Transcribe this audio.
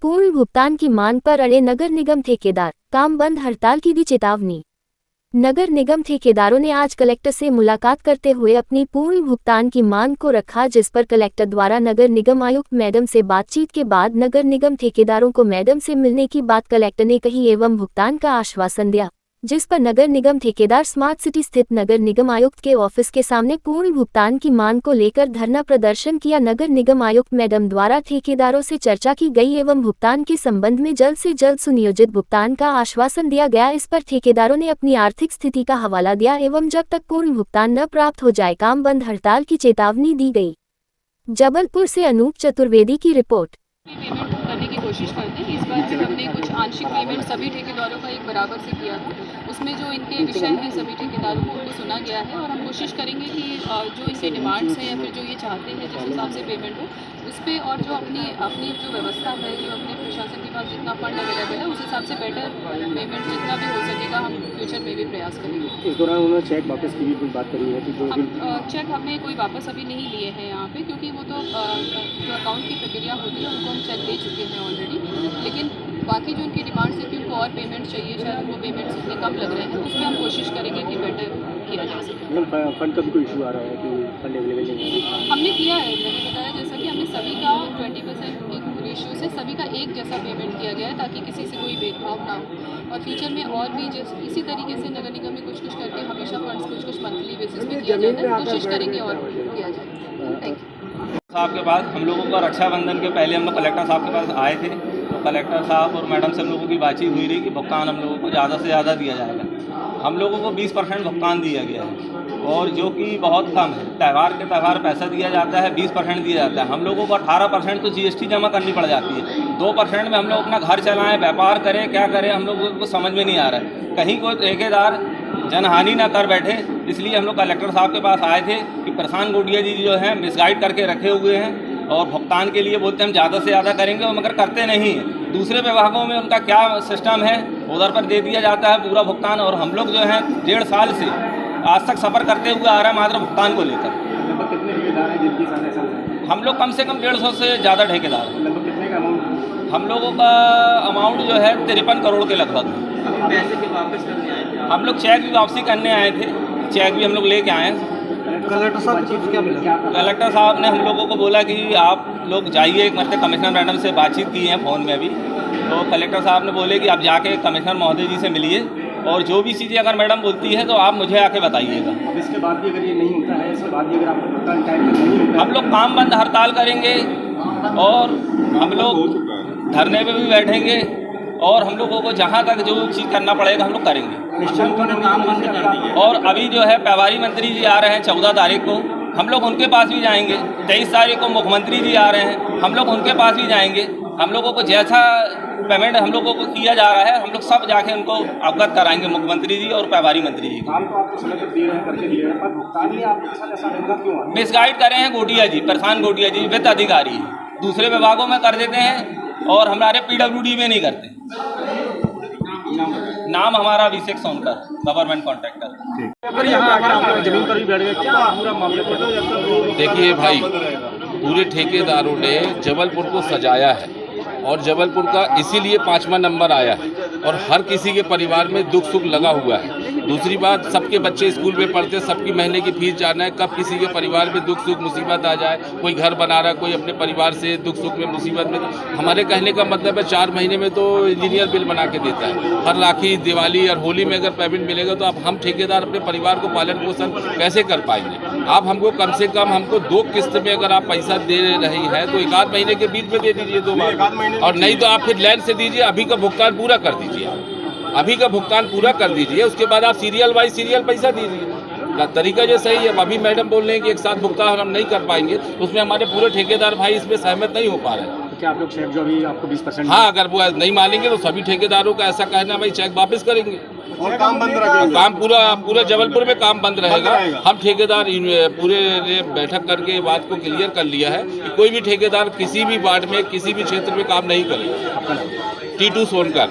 पूर्ण भुगतान की मांग पर अड़े नगर निगम ठेकेदार, काम बंद हड़ताल की दी चेतावनी। नगर निगम ठेकेदारों ने आज कलेक्टर से मुलाकात करते हुए अपनी पूर्ण भुगतान की मांग को रखा, जिस पर कलेक्टर द्वारा नगर निगम आयुक्त मैडम से बातचीत के बाद नगर निगम ठेकेदारों को मैडम से मिलने की बात कलेक्टर ने कही एवं भुगतान का आश्वासन दिया, जिस पर नगर निगम ठेकेदार स्मार्ट सिटी स्थित नगर निगम आयुक्त के ऑफिस के सामने पूर्ण भुगतान की मांग को लेकर धरना प्रदर्शन किया। नगर निगम आयुक्त मैडम द्वारा ठेकेदारों से चर्चा की गई एवं भुगतान के संबंध में जल्द से जल्द सुनियोजित भुगतान का आश्वासन दिया गया। इस पर ठेकेदारों ने अपनी आर्थिक स्थिति का हवाला दिया एवं जब तक पूर्ण भुगतान न प्राप्त हो जाए काम बंद हड़ताल की चेतावनी दी गई। जबलपुर से अनूप चतुर्वेदी की रिपोर्ट। पेमेंट करने की कोशिश करते हैं। इस बार भी हमने कुछ आंशिक पेमेंट सभी ठेकेदारों का एक बराबर से किया था। उसमें जो इनके विषय हैं सभी ठेकेदारों को उनको सुना गया है और हम कोशिश करेंगे कि जो इनके डिमांड्स हैं या फिर जो ये चाहते हैं जिस हिसाब से पेमेंट हो उस पर, और जो अपनी जो व्यवस्था है, जो अपने प्रशासन के पास जितना फंड अवेलेबल है उस हिसाब से बेटर पेमेंट जितना भी हो सकेगा हम फ्यूचर में भी प्रयास करेंगे। इस दौरान उन्होंने चेक वापस की भी बात करी है कि हम चेक हमने कोई वापस अभी नहीं लिए हैं यहाँ पे, क्योंकि वो तो जो अकाउंट की प्रक्रिया होती है उनको हम चेक दे चुके हैं ऑलरेडी। लेकिन बाकी जो उनकी डिमांड्स है कि उनको और पेमेंट चाहिए, शायद उनको पेमेंट्स इतने कम लग रहे हैं, उसमें हम कोशिश करेंगे कि बेटर किया जा सके। फंड का भी कोई इशू आ रहा है कि फंड अवेलेबल नहीं है? हमने किया है, मैंने बताया जैसा कि हमने सभी का 20% एक रेशियो से सभी का एक जैसा पेमेंट किया गया है ताकि किसी से कोई भेदभाव ना हो। और फ्यूचर में और भी इसी तरीके से नगर निगम में कुछ करके हमेशा फंड्स कुछ मंथली बेसिस पे किया जाता है, कोशिश करेंगे और किया जाए। Thank you. साहब के पास हम लोगों का रक्षाबंधन के पहले हम लोग कलेक्टर साहब के पास आए थे, तो कलेक्टर साहब और मैडम से हम लोगों की बातचीत हुई रही कि भुगतान हम लोगों को ज़्यादा से ज़्यादा दिया जाएगा। हम लोगों को 20% भुगतान दिया गया है और जो कि बहुत कम है। त्यौहार पैसा दिया जाता है, 20% दिया जाता है। हम लोगों को 18% तो GST जमा करनी पड़ जाती है। 2% में हम लोग अपना घर चलाएं, व्यापार करें, क्या करें, हम लोगों को समझ में नहीं आ रहा है। कहीं कोई ठेकेदार जनहानि ना कर बैठे, इसलिए हम लोग कलेक्टर साहब के पास आए थे कि प्रशांत गोटिया जी जो हैं मिसगाइड करके रखे हुए हैं और भुगतान के लिए बोलते हैं हम ज़्यादा से ज़्यादा करेंगे और मगर करते नहीं हैं। दूसरे विभागों में उनका क्या सिस्टम है उधर पर दे दिया जाता है पूरा भुगतान, और हम लोग जो हैं 1.5 साल से आज तक सफ़र करते हुए आ रहे हैं मात्र भुगतान को लेकर। कितने ठेकेदार हैं जिनकी साथ? हम लोग कम से कम 150 से ज़्यादा ठेकेदार हैं। लगभग कितने का अमाउंट? हम लोगों का अमाउंट जो है 53 करोड़ के लगभग। पैसे के वापस करने आए थे? हम लोग चेक भी वापसी करने आए थे, चेक भी हम लोग लेके आए हैं। कलेक्टर साहब क्या मिला? कलेक्टर साहब ने हम लोगों को बोला कि आप लोग जाइए, एक मतलब कमिश्नर मैडम से बातचीत की है फ़ोन में भी, तो कलेक्टर साहब ने बोले कि आप जाके कमिश्नर महोदय जी से मिलिए और जो भी चीज़ें अगर मैडम बोलती है तो आप मुझे आके बताइएगा। अब इसके बाद भी अगर ये नहीं होता है, इसके बाद भी अगर आपको भुगतान टाइम पर नहीं होता, हम लोग काम बंद हड़ताल करेंगे और हम लोग धरने पे भी बैठेंगे और हम लोगों को जहाँ तक जो चीज़ करना पड़ेगा हम लोग करेंगे। काम बंद कर दिया। और अभी जो है प्रभारी मंत्री जी आ रहे हैं 14 तारीख को, हम लोग उनके पास भी जाएंगे। 23 तारीख को मुख्यमंत्री जी आ रहे हैं, हम लोग उनके पास भी जाएंगे। हम लोगों को जैसा पेमेंट हम लोगों को किया जा रहा है हम लोग सब जाके उनको अवगत कराएंगे, मुख्यमंत्री जी और प्रभारी मंत्री जी को। काम तो आपको समय पर दे रहे हैं, करके दे रहे हैं, पर भुगतान ही आपके साथ ऐसा रहता क्यों? मिसगाइड कर रहे हैं गोटिया जी, प्रशांत गोटिया जी वित्त अधिकारी, दूसरे विभागों में कर देते हैं और हमारे PWD में नहीं करते। नाम हमारा अभिषेक सोनकर, गवर्नमेंट कॉन्ट्रैक्टर। अगर यहाँ आकर आप जमीन पर भी बैठ गए, क्या पूरा मामला? देखिए भाई, पूरे ठेकेदारों ने जबलपुर को सजाया है और जबलपुर का इसीलिए 5वां नंबर आया है और हर किसी के परिवार में दुख सुख लगा हुआ है। दूसरी बात, सबके बच्चे स्कूल में पढ़ते, सबकी महीने की फीस जाना है, कब किसी के परिवार में दुख सुख मुसीबत आ जाए, कोई घर बना रहा है, कोई अपने परिवार से दुख सुख में मुसीबत में। हमारे कहने का मतलब है 4 महीने में तो इंजीनियर बिल बना के देता है। हर राखी, दिवाली और होली में अगर पेमेंट मिलेगा तो अब हम ठेकेदार अपने परिवार को पालन पोषण कैसे कर पाएंगे? आप हमको कम से कम हमको 2 किस्त में अगर आप पैसा दे रही है तो 1 महीने के बीच में दे दीजिए 2 बार, और नहीं तो आप फिर लाइन से दीजिए। अभी का भुगतान पूरा कर दीजिए, अभी का भुगतान पूरा कर दीजिए, उसके बाद आप सीरियल बाई सीरियल पैसा दीजिए। तरीका जो सही है। अभी मैडम बोल रहे हैं कि एक साथ भुगतान हम नहीं कर पाएंगे, उसमें हमारे पूरे ठेकेदार भाई इसमें सहमत नहीं हो पा रहे हैं। क्या आप लोग चेक जो अभी आपको 20%? हाँ, अगर वो नहीं मानेंगे तो सभी ठेकेदारों का ऐसा कहना है भाई चेक वापस करेंगे और काम बंद रखेंगे। काम पूरा जबलपुर में काम बंद रहेगा। हम ठेकेदार पूरे ने बैठक करके बात को क्लियर कर लिया है कि कोई भी ठेकेदार किसी भी वार्ड में किसी भी क्षेत्र में काम नहीं करेगा। T2 सोनकर।